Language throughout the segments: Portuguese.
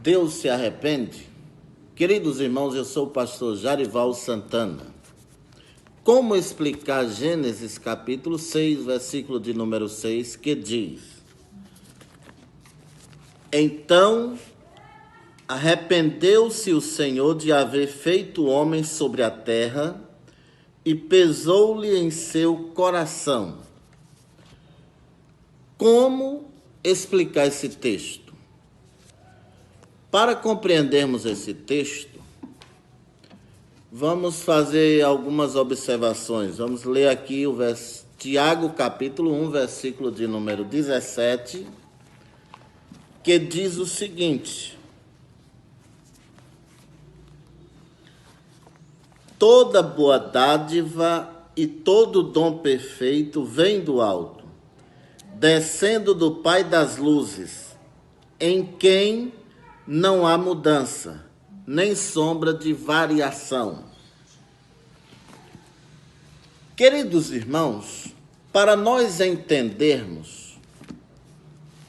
Deus se arrepende? Queridos irmãos, eu sou o pastor Jarival Santana. Como explicar Gênesis capítulo 6, versículo de número 6, que diz: Então arrependeu-se o Senhor de haver feito o homem sobre a terra e pesou-lhe em seu coração. Como explicar esse texto? Para compreendermos esse texto, vamos fazer algumas observações. Vamos ler aqui o Tiago capítulo 1, versículo de número 17, que diz o seguinte: Toda boa dádiva e todo dom perfeito vem do alto, descendo do Pai das luzes, em quem não há mudança, nem sombra de variação. Queridos irmãos, para nós entendermos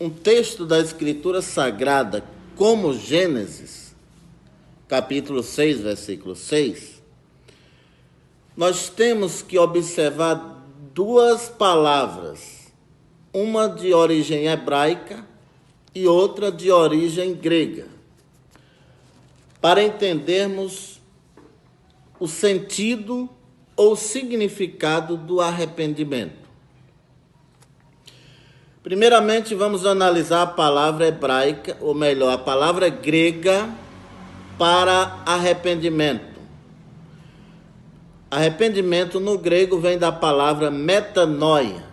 um texto da Escritura Sagrada como Gênesis, capítulo 6, versículo 6, nós temos que observar duas palavras, uma de origem hebraica e outra de origem grega, para entendermos o sentido ou significado do arrependimento. Primeiramente, vamos analisar a palavra hebraica, ou melhor, a palavra grega para arrependimento. Arrependimento no grego vem da palavra metanoia,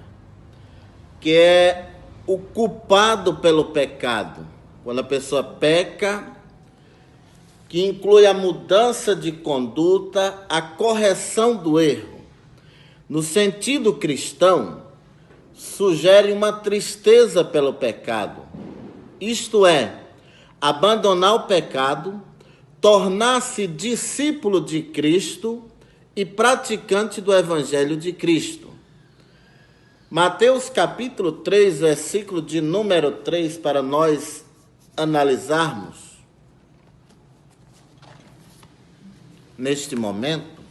que é o culpado pelo pecado. Quando a pessoa peca, que inclui a mudança de conduta, a correção do erro. No sentido cristão, sugere uma tristeza pelo pecado. Isto é, abandonar o pecado, tornar-se discípulo de Cristo e praticante do Evangelho de Cristo. Mateus capítulo 3, versículo de número 3, para nós analisarmos neste momento.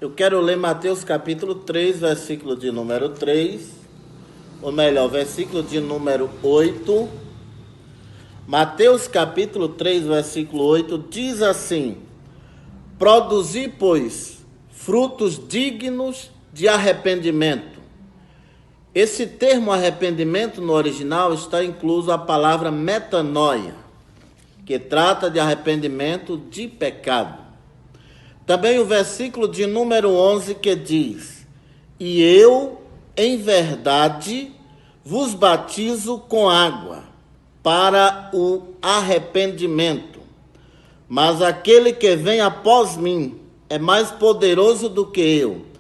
Eu quero ler Mateus capítulo 3, versículo de número 3, ou melhor, versículo de número 8. Mateus capítulo 3, versículo 8, diz assim: Produzi, pois, frutos dignos de arrependimento. Esse termo arrependimento no original está incluso a palavra metanoia, que trata de arrependimento de pecado. Também o versículo de número 11 que diz: E eu, em verdade, vos batizo com água para o arrependimento, mas aquele que vem após mim é mais poderoso do que eu.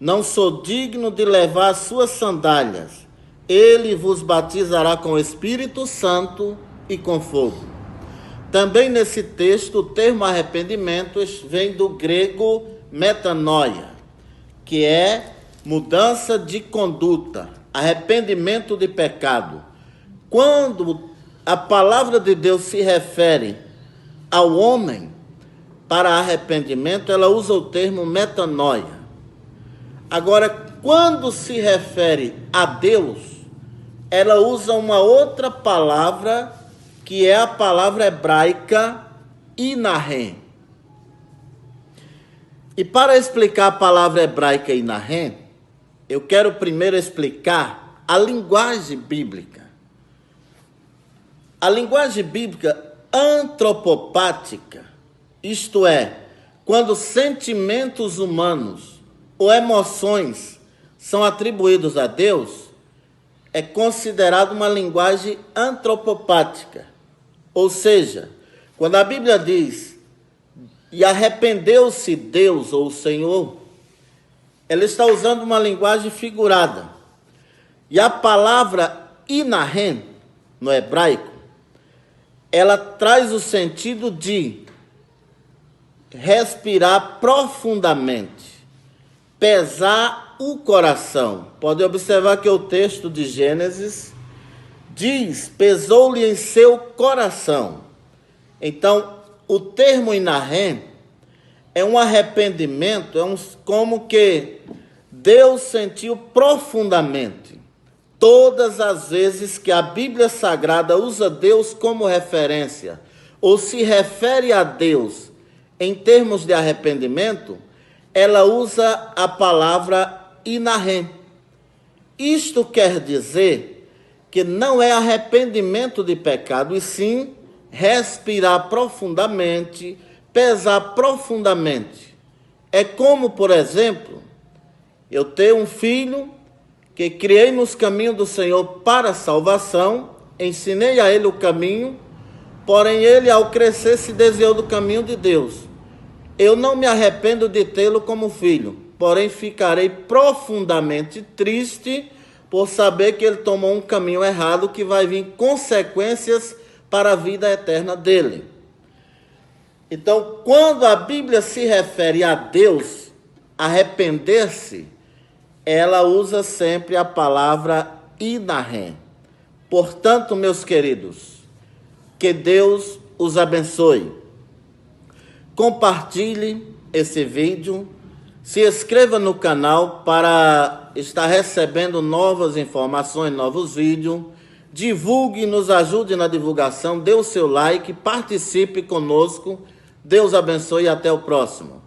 Não sou digno de levar as suas sandálias. Ele vos batizará com o Espírito Santo e com fogo. Também nesse texto, o termo arrependimento vem do grego metanoia, que é mudança de conduta, arrependimento de pecado. Quando a palavra de Deus se refere ao homem para arrependimento, ela usa o termo metanoia. Agora, quando se refere a Deus, ela usa uma outra palavra, que é a palavra hebraica inahem. E para explicar a palavra hebraica inahem, eu quero primeiro explicar a linguagem bíblica. A linguagem bíblica antropopática, isto é, quando sentimentos humanos ou emoções são atribuídos a Deus, é considerado uma linguagem antropopática. Ou seja, quando a Bíblia diz, e arrependeu-se Deus ou o Senhor, ela está usando uma linguagem figurada. E a palavra inahem, no hebraico, ela traz o sentido de respirar profundamente, pesar o coração. Pode observar que o texto de Gênesis diz: pesou-lhe em seu coração. Então, o termo Inahem é um arrependimento, como que Deus sentiu profundamente. Todas as vezes que a Bíblia Sagrada usa Deus como referência, ou se refere a Deus em termos de arrependimento, ela usa a palavra Inahem. Isto quer dizer que não é arrependimento de pecado, e sim respirar profundamente, pesar profundamente. É como, por exemplo, eu ter um filho que criei nos caminhos do Senhor para a salvação, ensinei a ele o caminho, porém ele, ao crescer, se desviou do caminho de Deus. Eu não me arrependo de tê-lo como filho, porém ficarei profundamente triste por saber que ele tomou um caminho errado, que vai vir consequências para a vida eterna dele. Então, quando a Bíblia se refere a Deus, arrepender-se, ela usa sempre a palavra Inahem. Portanto, meus queridos, que Deus os abençoe. Compartilhe esse vídeo, se inscreva no canal para estar recebendo novas informações, novos vídeos. Divulgue, nos ajude na divulgação, dê o seu like, participe conosco. Deus abençoe e até o próximo.